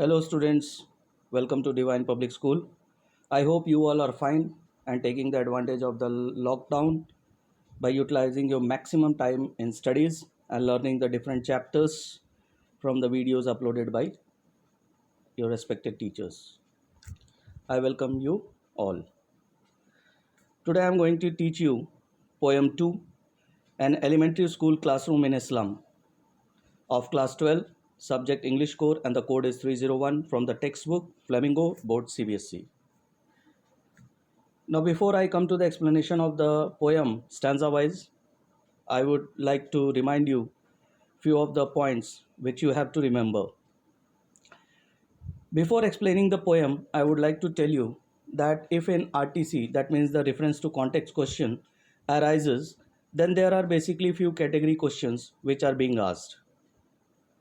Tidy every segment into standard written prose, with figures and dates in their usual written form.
Hello, students. Welcome to Divine Public School. I hope you all are fine and taking the advantage of the lockdown by utilizing your maximum time in studies and learning the different chapters from the videos uploaded by your respected teachers. I welcome you all. Today I am going to teach you Poem 2, an elementary school classroom in Islam of class 12, subject English core, and the code is 301 from the textbook Flamingo Board CBSE. Now, before I come to the explanation of the poem stanza wise, I would like to remind you few of the points which you have to remember. Before explaining the poem, I would like to tell you that if in RTC, that means the reference to context question, arises, then there are basically few category questions which are being asked.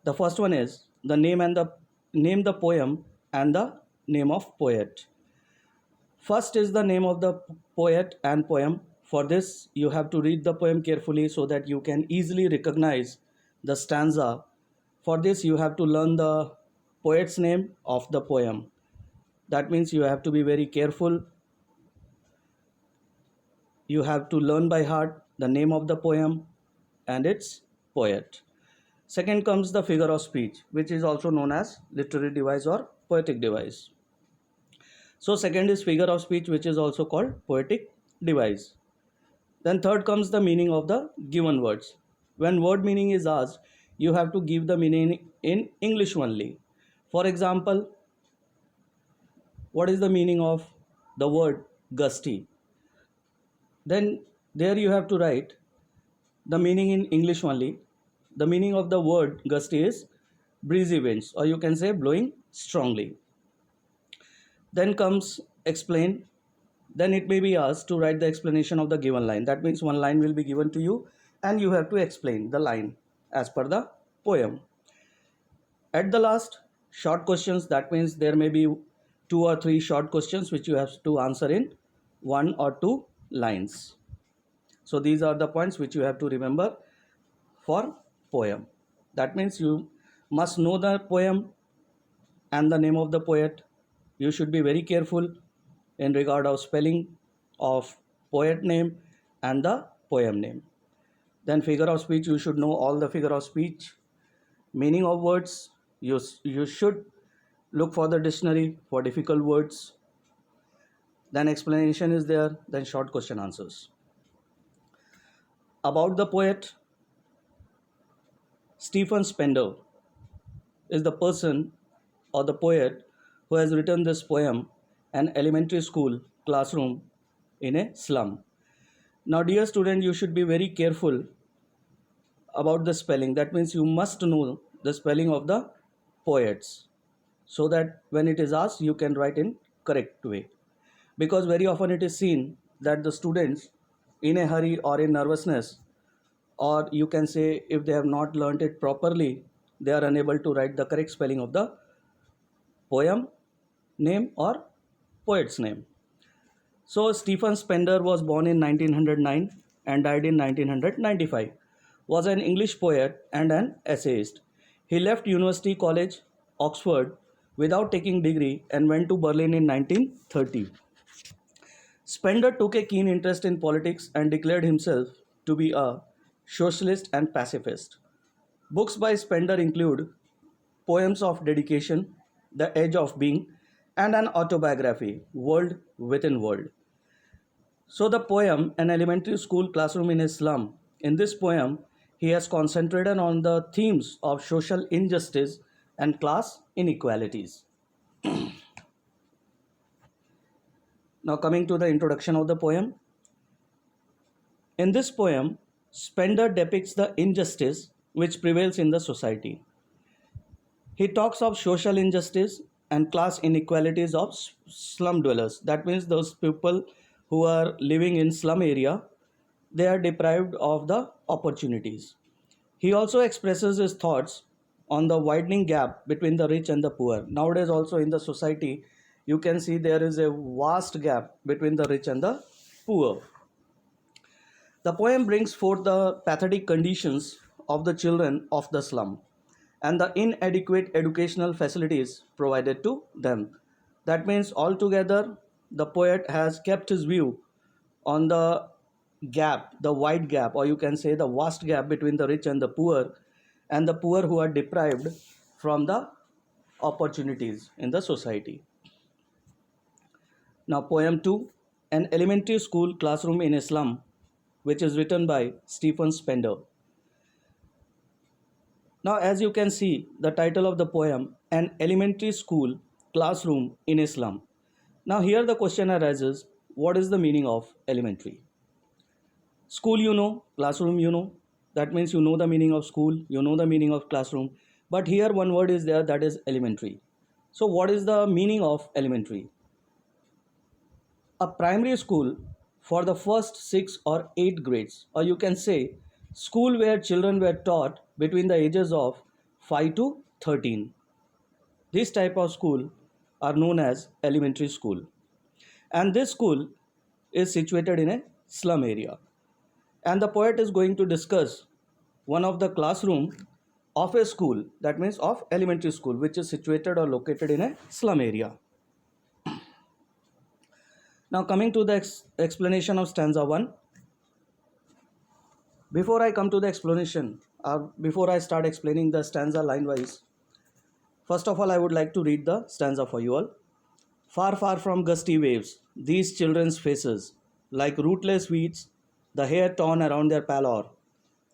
The first one is the name the poem and the name of poet. First is the name of the poet and poem. For this, you have to read the poem carefully so that you can easily recognize the stanza. For this, you have to learn the poet's name of the poem. That means you have to be very careful. You have to learn by heart the name of the poem and its poet. Second comes the figure of speech, which is also known as literary device or poetic device. So second is figure of speech, which is also called poetic device. Then third comes the meaning of the given words. When word meaning is asked, you have to give the meaning in English only. For example, what is the meaning of the word gusty? Then there you have to write the meaning in English only. The meaning of the word gusty is breezy winds, or you can say blowing strongly. Then comes explain. Then it may be asked to write the explanation of the given line. That means one line will be given to you and you have to explain the line as per the poem. At the last, short questions. That means there may be 2 or 3 short questions which you have to answer in 1 or 2 lines. So these are the points which you have to remember for poem. That means you must know the poem and the name of the poet. You should be very careful in regard of spelling of poet name and the poem name. Then figure of speech, you should know all the figure of speech. Meaning of words, you should look for the dictionary for difficult words. Then explanation is there, then short question answers. About the poet, Stephen Spender is the person or the poet who has written this poem, an elementary school classroom in a slum. Now, dear student, you should be very careful about the spelling. That means you must know the spelling of the poets so that when it is asked, you can write in correct way. Because very often it is seen that the students in a hurry or in nervousness, or you can say if they have not learnt it properly, they are unable to write the correct spelling of the poem name or poet's name. So Stephen Spender was born in 1909 and died in 1995. Was an English poet and an essayist. He left University College, Oxford, without taking degree and went to Berlin in 1930. Spender took a keen interest in politics and declared himself to be a socialist and pacifist. Books by Spender include Poems of Dedication, The Edge of Being, and an autobiography, World Within World. So the poem, An Elementary School Classroom in Islam, in this poem, he has concentrated on the themes of social injustice and class inequalities. Now coming to the introduction of the poem. In this poem, Spender depicts the injustice which prevails in the society. He talks of social injustice and class inequalities of slum dwellers. That means those people who are living in slum area, they are deprived of the opportunities. He also expresses his thoughts on the widening gap between the rich and the poor. Nowadays also in the society, you can see there is a vast gap between the rich and the poor. The poem brings forth the pathetic conditions of the children of the slum. and the inadequate educational facilities provided to them. That means altogether, the poet has kept his view on the gap, the wide gap, or you can say the vast gap between the rich and the poor who are deprived from the opportunities in the society. Now, poem 2, An Elementary School Classroom in Islam, which is written by Stephen Spender. Now, as you can see, the title of the poem, An Elementary School Classroom in Islam. Now, here the question arises, what is the meaning of elementary? School, you know, classroom, you know. That means you know the meaning of school, you know the meaning of classroom. But here one word is there, that is elementary. So, what is the meaning of elementary? A primary school for the first 6 or 8 grades, or you can say school where children were taught between the ages of 5 to 13. This type of school are known as elementary school. And this school is situated in a slum area. And the poet is going to discuss one of the classroom of a school, that means of elementary school, which is situated or located in a slum area. Now coming to the explanation of stanza 1. Before I come to the explanation, or before I start explaining the stanza line wise, first of all I would like to read the stanza for you all. Far, far from gusty waves, these children's faces, like rootless weeds, the hair torn around their pallor,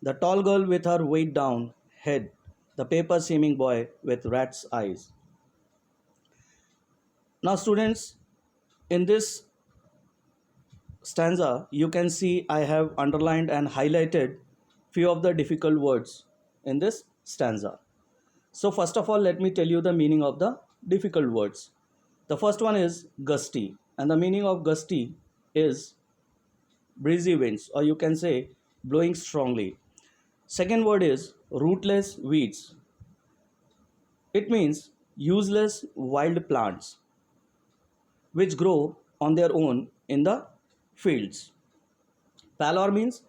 the tall girl with her weighed down head, the paper seeming boy with rat's eyes. Now students, in this stanza, you can see I have underlined and highlighted few of the difficult words in this stanza. So first of all, let me tell you the meaning of the difficult words. The first one is gusty, and the meaning of gusty is breezy winds, or you can say blowing strongly. Second word is rootless weeds. It means useless wild plants which grow on their own in the fields. Pallor means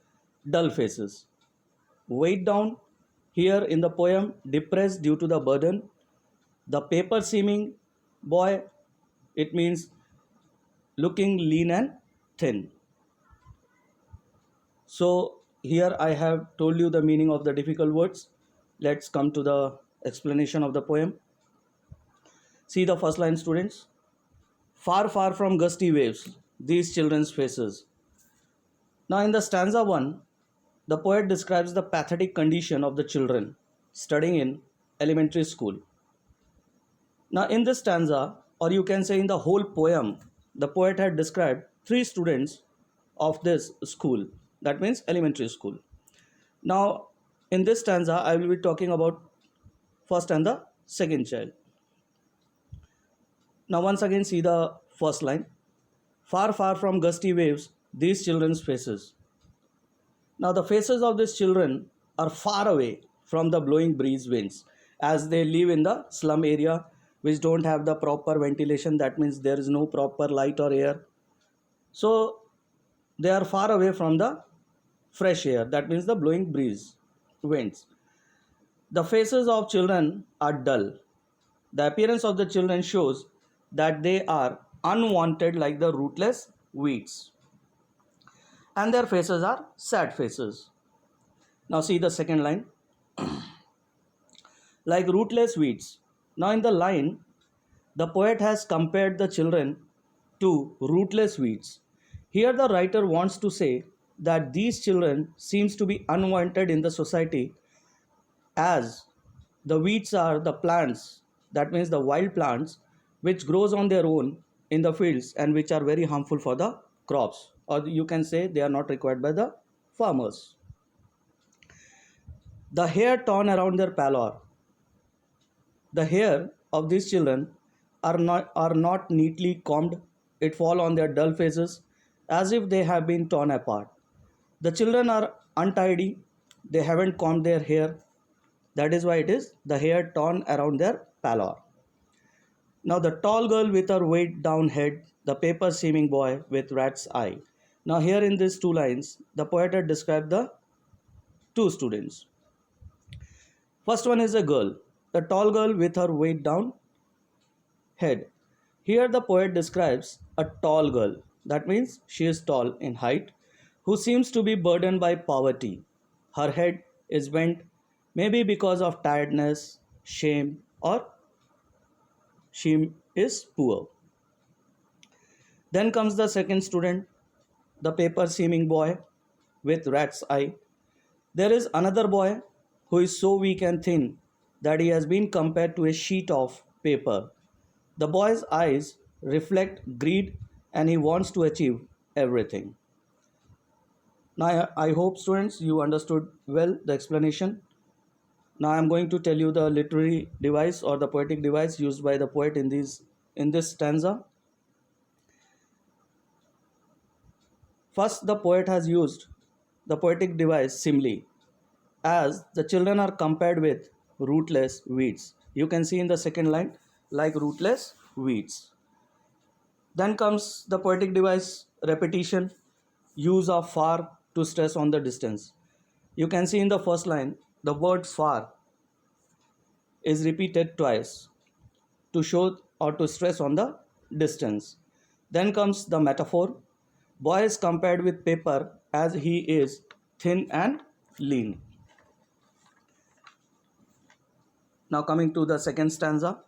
dull faces. Weighed down, here in the poem, depressed due to the burden. The paper seeming boy, it means looking lean and thin. So here I have told you the meaning of the difficult words. Let's come to the explanation of the poem. See the first line, students. Far, far from gusty waves, these children's faces. Now in the stanza 1, the poet describes the pathetic condition of the children studying in elementary school. Now in this stanza, or you can say in the whole poem, the poet had described 3 students of this school, that means elementary school. Now in this stanza, I will be talking about first and the second child. Now once again see the first line. Far, far from gusty waves, these children's faces. Now the faces of these children are far away from the blowing breeze winds, as they live in the slum area which don't have the proper ventilation. That means there is no proper light or air. So they are far away from the fresh air, that means the blowing breeze winds. The faces of children are dull. The appearance of the children shows that they are unwanted like the rootless weeds. And their faces are sad faces. Now see the second line. Like rootless weeds. Now in the line, the poet has compared the children to rootless weeds. Here the writer wants to say that these children seems to be unwanted in the society, as the weeds are the plants, that means the wild plants which grows on their own in the fields and which are very harmful for the crops, or you can say they are not required by the farmers. The hair torn around their pallor. The hair of these children are not neatly combed. It fall on their dull faces as if they have been torn apart. The children are untidy. They haven't combed their hair. That is why it is the hair torn around their pallor. Now the tall girl with her weighed down head, the paper seeming boy with rat's eye. Now here in these 2 lines, the poet had described the 2 students. First one is a girl. the tall girl with her weighed down head. Here the poet describes a tall girl, that means she is tall in height, who seems to be burdened by poverty. Her head is bent, maybe because of tiredness, shame, or she is poor. Then comes the second student, the paper seeming boy with rat's eye. There is another boy who is so weak and thin that he has been compared to a sheet of paper. The boy's eyes reflect greed and he wants to achieve everything. Now, I hope students you understood well the explanation. Now I am going to tell you the literary device or the poetic device used by the poet in this stanza. First, the poet has used the poetic device simile, as the children are compared with rootless weeds. You can see in the second line, like rootless weeds. Then comes the poetic device repetition, use of far to stress on the distance. You can see in the first line, the word far is repeated twice to show or to stress on the distance. Then comes the metaphor, boy is compared with paper as he is thin and lean. Now coming to the second stanza.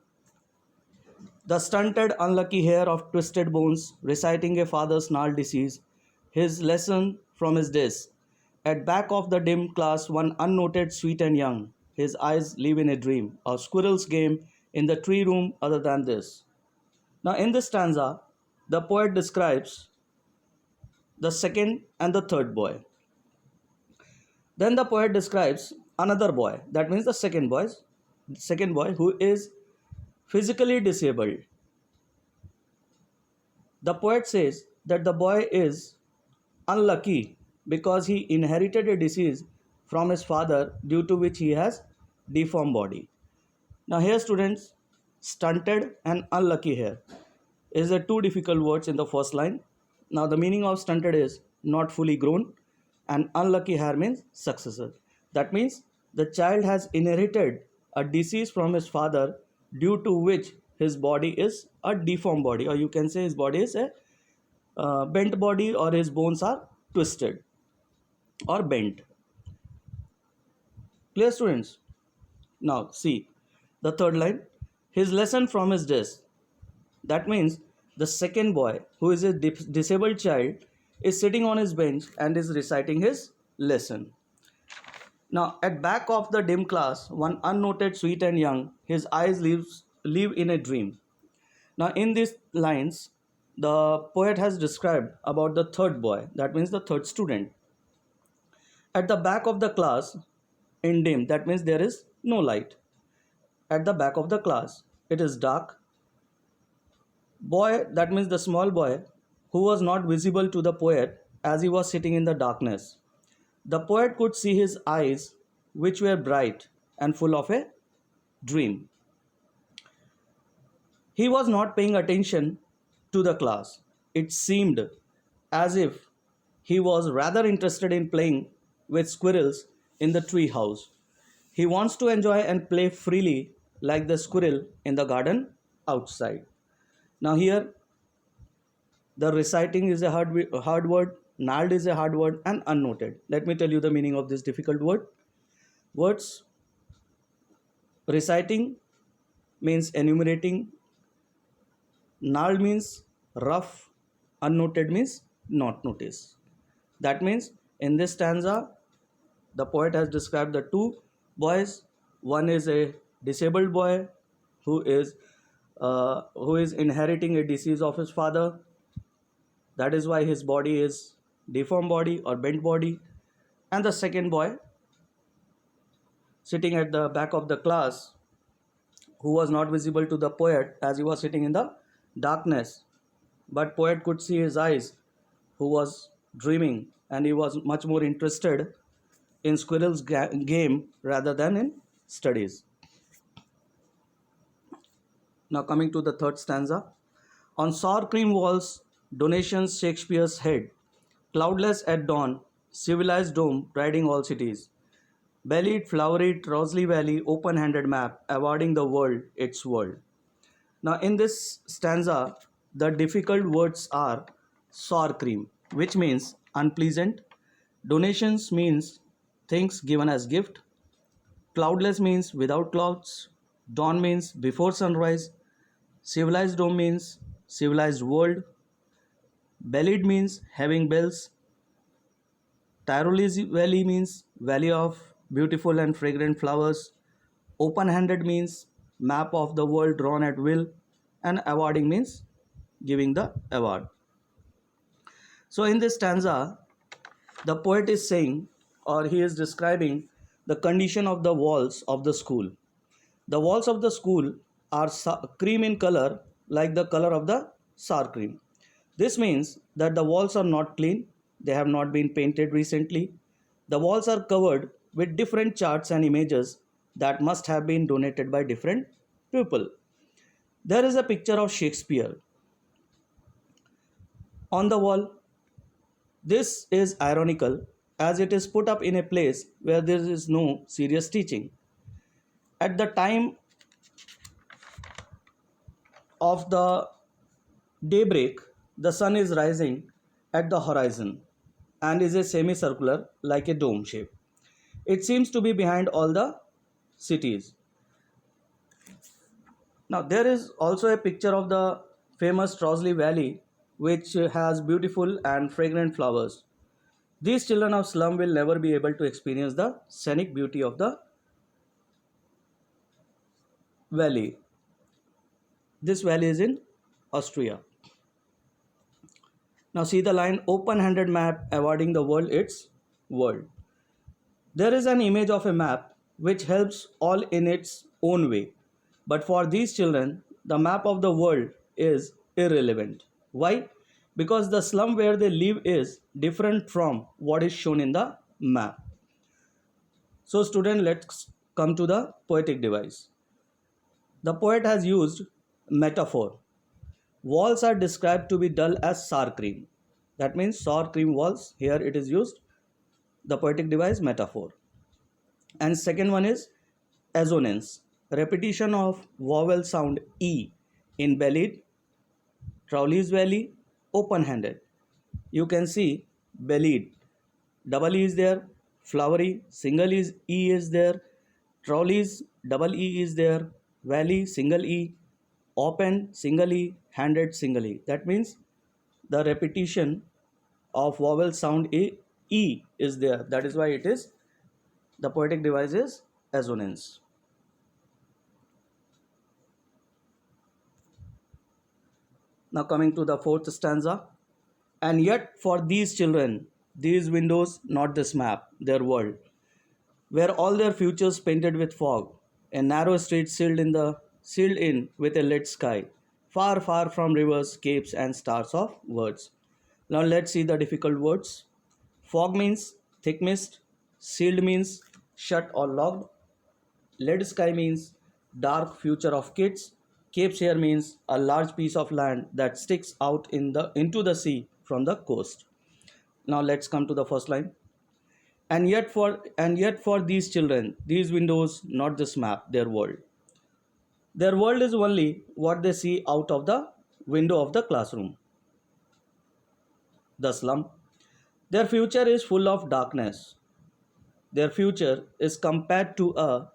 The stunted, unlucky hair of twisted bones, reciting a father's gnarled disease, his lesson from his desk. At back of the dim class, one unnoted, sweet and young, his eyes live in a dream, a squirrel's game in the tree room other than this. Now in this stanza, the poet describes the second and the third boy. Then the poet describes another boy, that means the second boy who is physically disabled. The poet says that the boy is unlucky because he inherited a disease from his father due to which he has deformed body. Now here students, stunted and unlucky hair is the two difficult words in the first line. Now the meaning of stunted is not fully grown and unlucky hair means successor. That means the child has inherited a disease from his father due to which his body is a deformed body, or you can say his body is a bent body, or his bones are twisted or bent. Clear students? Now see the third line, his lesson from his desk. That means the second boy who is a disabled child is sitting on his bench and is reciting his lesson. Now at back of the dim class, one unnoted, sweet and young, his eyes live in a dream. Now in these lines, the poet has described about the third boy, that means the third student. At the back of the class, in dim, that means there is no light. At the back of the class, it is dark. Boy, that means the small boy, who was not visible to the poet as he was sitting in the darkness. The poet could see his eyes, which were bright and full of a dream. He was not paying attention to the class. It seemed as if he was rather interested in playing with squirrels in the tree house. He wants to enjoy and play freely like the squirrel in the garden outside. Now here, the reciting is a hard word, gnarled is a hard word, and unnoted. Let me tell you the meaning of this difficult words. Reciting means enumerating, gnarled means rough, unnoted means not noticed. That means in this stanza, the poet has described the two boys. One is a disabled boy who is inheriting a disease of his father. That is why his body is deformed body or bent body. And the second boy sitting at the back of the class, who was not visible to the poet as he was sitting in the darkness, but poet could see his eyes, who was dreaming, and he was much more interested in squirrel's game rather than in studies. Now coming to the third stanza. On sour cream walls, donations Shakespeare's head, cloudless at dawn, civilized dome riding all cities. Bellied, flowery, Trosley Valley, open-handed map, awarding the world its world. Now, in this stanza, the difficult words are sour cream, which means unpleasant. Donations means things given as gift. Cloudless means without clouds. Dawn means before sunrise. Civilized dome means civilized world. Bellied means having bells. Tyrolese Valley means valley of beautiful and fragrant flowers. Open-handed means map of the world drawn at will. And awarding means giving the award. So in this stanza, the poet is saying, or he is describing the condition of the walls of the school. The walls of the school are cream in color, like the color of the sour cream. This means that the walls are not clean, they have not been painted recently. The walls are covered with different charts and images that must have been donated by different people. There is a picture of Shakespeare on the wall. This is ironical as it is put up in a place where there is no serious teaching. At the time of the daybreak, the sun is rising at the horizon and is a semicircular like a dome shape. It seems to be behind all the cities. Now, there is also a picture of the famous Trosley Valley, which has beautiful and fragrant flowers. These children of slum will never be able to experience the scenic beauty of the valley. This valley is in Austria. Now see the line open-handed map awarding the world its world. There is an image of a map which helps all in its own way. But for these children, the map of the world is irrelevant. Why? Because the slum where they live is different from what is shown in the map. So student, let's come to the poetic device. The poet has used metaphor. Walls are described to be dull as sour cream. That means sour cream walls. Here it is used the poetic device metaphor. And second one is assonance. Repetition of vowel sound E in bellied, Trowley's Valley, open-handed. You can see bellied, double E is there, flowery, single E is there, Trowley's double E is there, valley, single E, open, single E, handed, single E. That means the repetition of vowel sound E is there. That is why it is the poetic device is assonance. Now coming to the fourth stanza. And yet for these children, these windows, not this map, their world, where all their futures painted with fog, a narrow street sealed in with a lit sky, far, far from rivers, capes, and stars of words. Now let's see the difficult words. Fog means thick mist, sealed means shut or locked, lead sky means dark future of kids, capes here means a large piece of land that sticks out into the sea from the coast. Now let's come to the first line. And yet for these children, these windows, not this map, their world. Their world is only what they see out of the window of the classroom. The slum. Their future is full of darkness. Their future is compared to a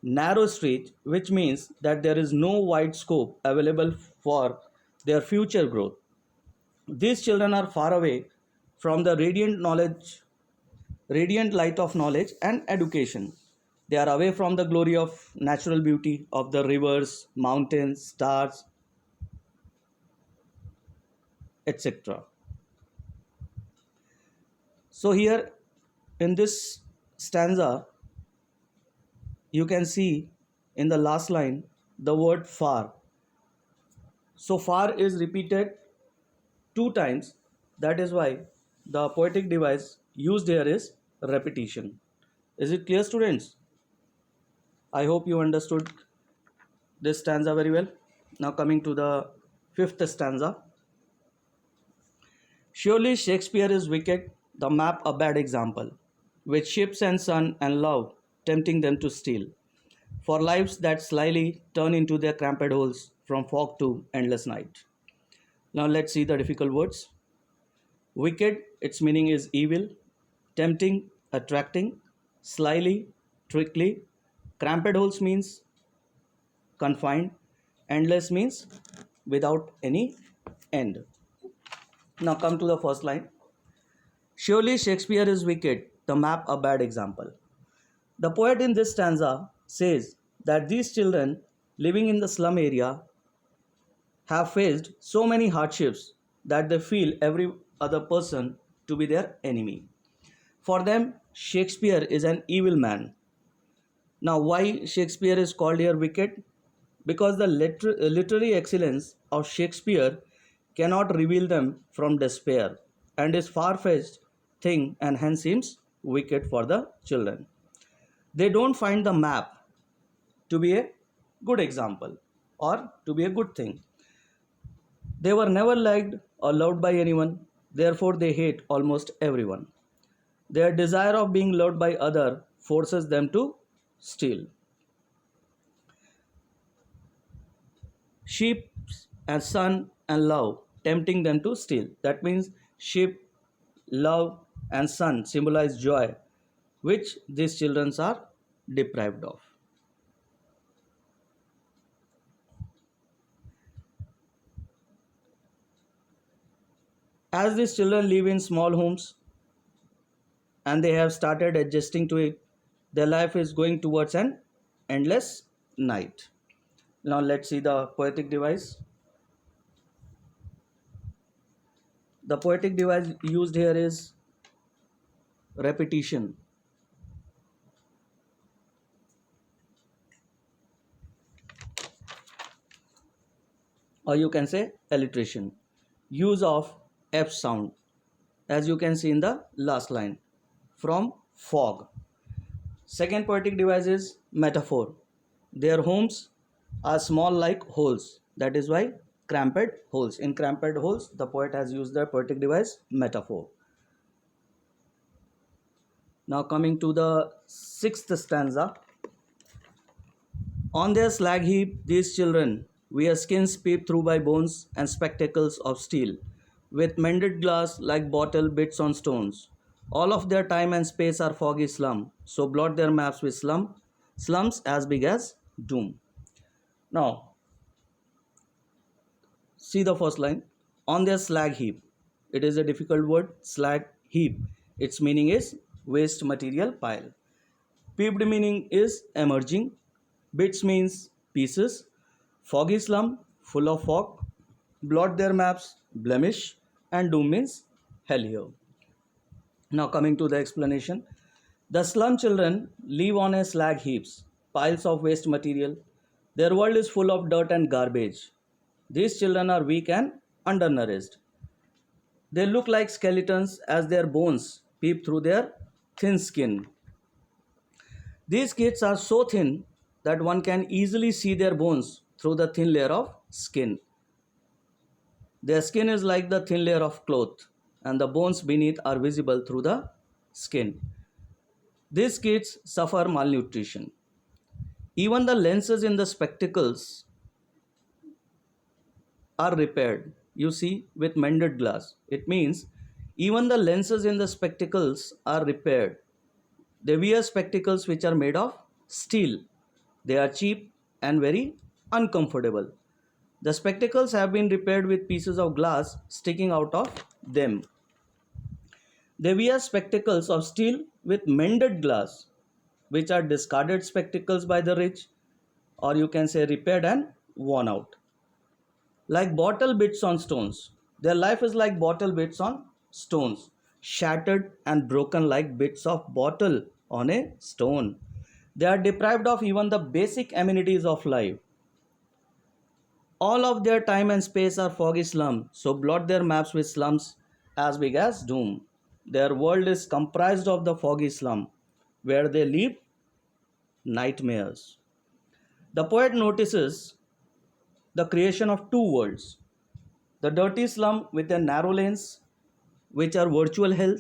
narrow street, which means that there is no wide scope available for their future growth. These children are far away from the radiant light of knowledge and education. They are away from the glory of natural beauty of the rivers, mountains, stars, etc. So here in this stanza, you can see in the last line the word far. So far is repeated 2 times. That is why the poetic device used here is repetition. Is it clear, students? I hope you understood this stanza very well. Now coming to the fifth stanza. Surely Shakespeare is wicked, the map a bad example. with ships and sun and love tempting them to steal, for lives that slyly turn into their cramped holes from fog to endless night. Now let's see the difficult words. Wicked, its meaning is evil, tempting, attracting, slyly, trickly. Cramped holes means confined, endless means without any end. Now come to the first line. Surely Shakespeare is wicked, the map a bad example. The poet in this stanza says that these children living in the slum area have faced so many hardships that they feel every other person to be their enemy. For them, Shakespeare is an evil man. Now, why Shakespeare is called here wicked? Because the literary excellence of Shakespeare cannot reveal them from despair and is far-fetched thing and hence seems wicked for the children. They don't find the map to be a good example or to be a good thing. They were never liked or loved by anyone, therefore they hate almost everyone. Their desire of being loved by other forces them to steal. Sheep and sun and love tempting them to steal. That means sheep, love and sun symbolize joy, which these children are deprived of. As these children live in small homes and they have started adjusting to it, their life is going towards an endless night. Now let's see the poetic device. The poetic device used here is repetition. Or you can say alliteration. Use of F sound, as you can see in the last line, from fog. Second poetic device is metaphor. Their homes are small like holes. That is why cramped holes. In cramped holes, the poet has used the poetic device metaphor. Now coming to the sixth stanza. On their slag heap, these children wear skins peeped through by bones and spectacles of steel, with mended glass like bottle bits on stones. All of their time and space are foggy slum, so blot their maps with slums as big as doom. Now, see the first line. On their slag heap. It is a difficult word, slag heap. Its meaning is waste material pile. Peeped meaning is emerging. Bits means pieces. Foggy slum, full of fog. Blot their maps, blemish. And doom means hell here. Now coming to the explanation. The slum children live on a slag heaps, piles of waste material. Their world is full of dirt and garbage. These children are weak and undernourished. They look like skeletons as their bones peep through their thin skin. These kids are so thin that one can easily see their bones through the thin layer of skin. Their skin is like the thin layer of cloth, and the bones beneath are visible through the skin. These kids suffer malnutrition. Even the lenses in the spectacles are repaired, you see, with mended glass. It means even the lenses in the spectacles are repaired. They wear spectacles which are made of steel. They are cheap and very uncomfortable. The spectacles have been repaired with pieces of glass sticking out of them. They wear spectacles of steel with mended glass, which are discarded spectacles by the rich, or you can say repaired and worn out. Like bottle bits on stones. Their life is like bottle bits on stones, shattered and broken like bits of bottle on a stone. They are deprived of even the basic amenities of life. All of their time and space are foggy slum, so blot their maps with slums as big as doom. Their world is comprised of the foggy slum, where they live nightmares. The poet notices the creation of two worlds. The dirty slum with their narrow lanes, which are virtual hell.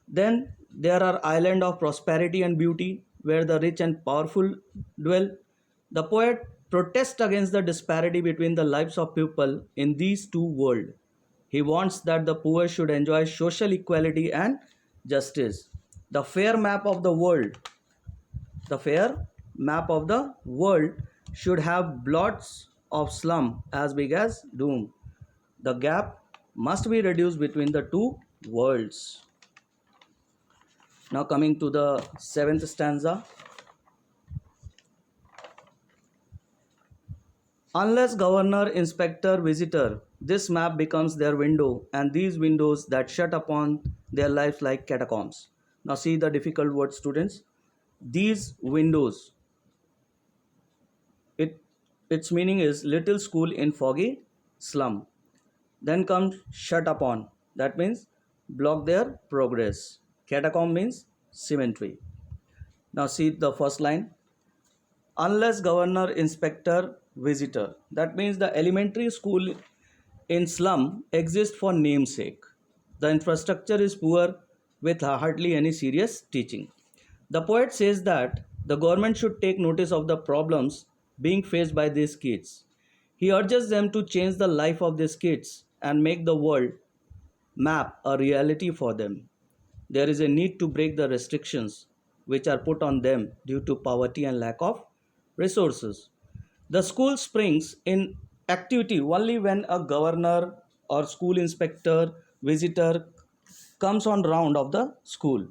Then There are islands of prosperity and beauty where the rich and powerful dwell. The poet protests against the disparity between the lives of people in these two worlds. He wants that the poor should enjoy social equality and justice. The fair map of the world, the fair map of the world should have blots of slum as big as doom. The gap must be reduced between the two worlds. Now, coming to the seventh stanza. Unless governor, inspector, visitor, this map becomes their window, and these windows that shut upon their lives like catacombs. Now, see the difficult word, students. These windows, it its meaning is little school in foggy slum. Then comes shut upon, that means block their progress. Catacomb means cemetery. Now, see the first line. Unless governor, inspector, visitor, that means the elementary school in slum exists for namesake. The infrastructure is poor with hardly any serious teaching. The poet says that the government should take notice of the problems being faced by these kids. He urges them to change the life of these kids and make the world map a reality for them. There is a need to break the restrictions which are put on them due to poverty and lack of resources. The school springs in activity only when a governor or school inspector visitor comes on round of the school.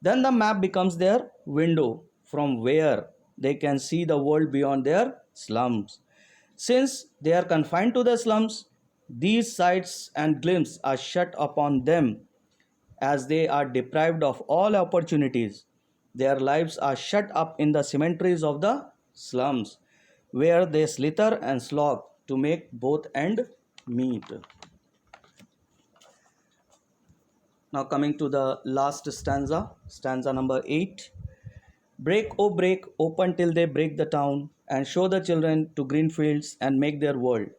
Then the map becomes their window from where they can see the world beyond their slums. Since they are confined to the slums, these sights and glimpses are shut upon them as they are deprived of all opportunities. Their lives are shut up in the cemeteries of the slums, where they slither and slog to make both end meet. Now, coming to the last stanza, stanza number 8. Break, oh break, open till they break the town, and show the children to green fields and make their world.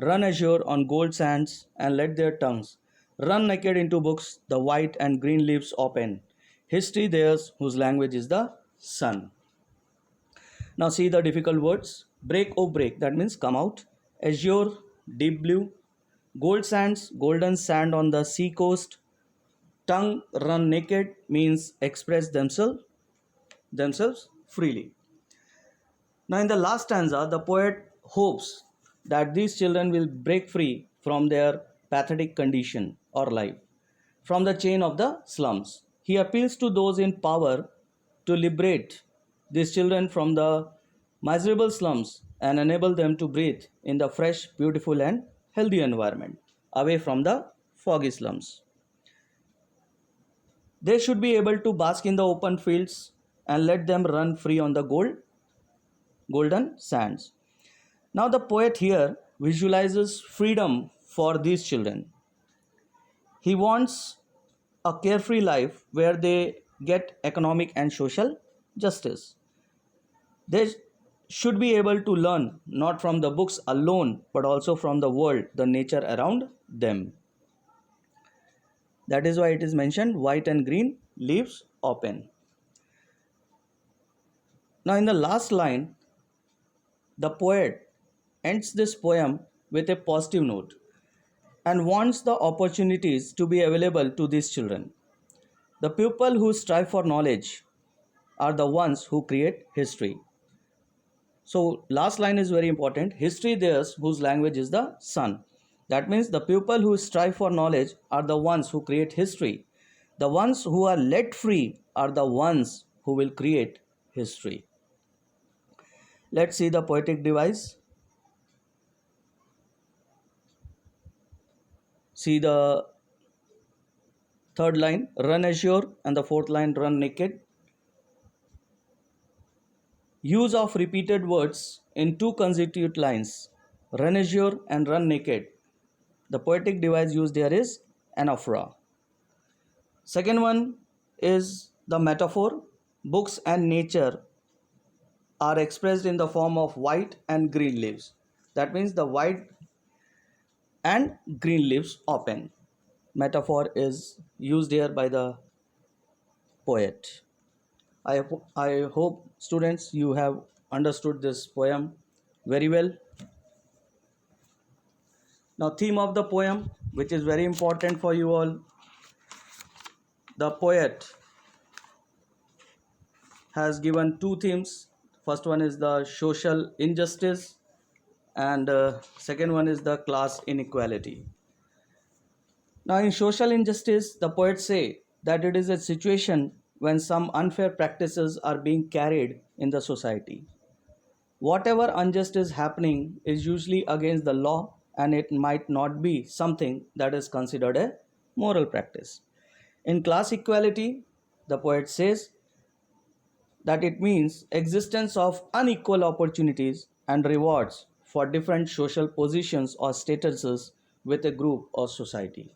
Run azure on gold sands and let their tongues run naked into books, the white and green leaves open. History theirs, whose language is the sun. Now, see the difficult words. Break, oh break, that means come out. Azure, deep blue. Gold sands, golden sand on the sea coast. Tongue, run naked, means express themselves freely. Now, in the last stanza, the poet hopes that these children will break free from their pathetic condition or life, from the chain of the slums. He appeals to those in power to liberate these children from the miserable slums and enable them to breathe in the fresh, beautiful, and healthy environment away from the foggy slums. They should be able to bask in the open fields and let them run free on the golden sands. Now, the poet here visualizes freedom for these children. He wants a carefree life where they get economic and social justice. They should be able to learn not from the books alone but also from the world, the nature around them. That is why it is mentioned white and green leaves open. Now, in the last line, the poet ends this poem with a positive note and wants the opportunities to be available to these children. The people who strive for knowledge are the ones who create history. So, last line is very important. History theirs, whose language is the sun. That means the people who strive for knowledge are the ones who create history. The ones who are let free are the ones who will create history. Let's see the poetic device. See the third line, run azure, and the fourth line, run naked. Use of repeated words in two consecutive lines, run azure and run naked. The poetic device used here is anaphora. Second one is the metaphor. Books and nature are expressed in the form of white and green leaves. That means the white and green leaves open. Metaphor is used here by the poet. I hope students you have understood this poem very well. Now, theme of the poem, which is very important for you all. The poet has given two themes. First one is the social injustice, and second one is the class inequality. Now, in social injustice, the poets say that it is a situation when some unfair practices are being carried in the society. Whatever unjust is happening is usually against the law, and it might not be something that is considered a moral practice. In class equality, the poet says that it means existence of unequal opportunities and rewards for different social positions or statuses with a group or society.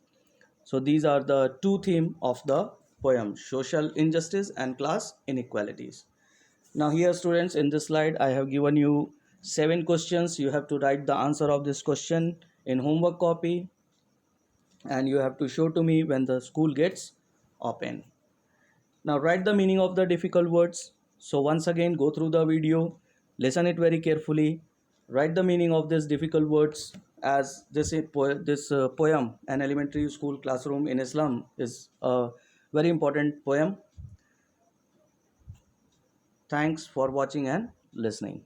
So these are the two themes of the poem: social injustice and class inequalities. Now here students, in this slide I have given you 7 questions. You have to write the answer of this question in homework copy, and you have to show to me when the school gets open. Now write the meaning of the difficult words. So once again, go through the video, listen it very carefully, write the meaning of these difficult words, as this poem, An Elementary School Classroom in Islam, is a very important poem. Thanks for watching and listening.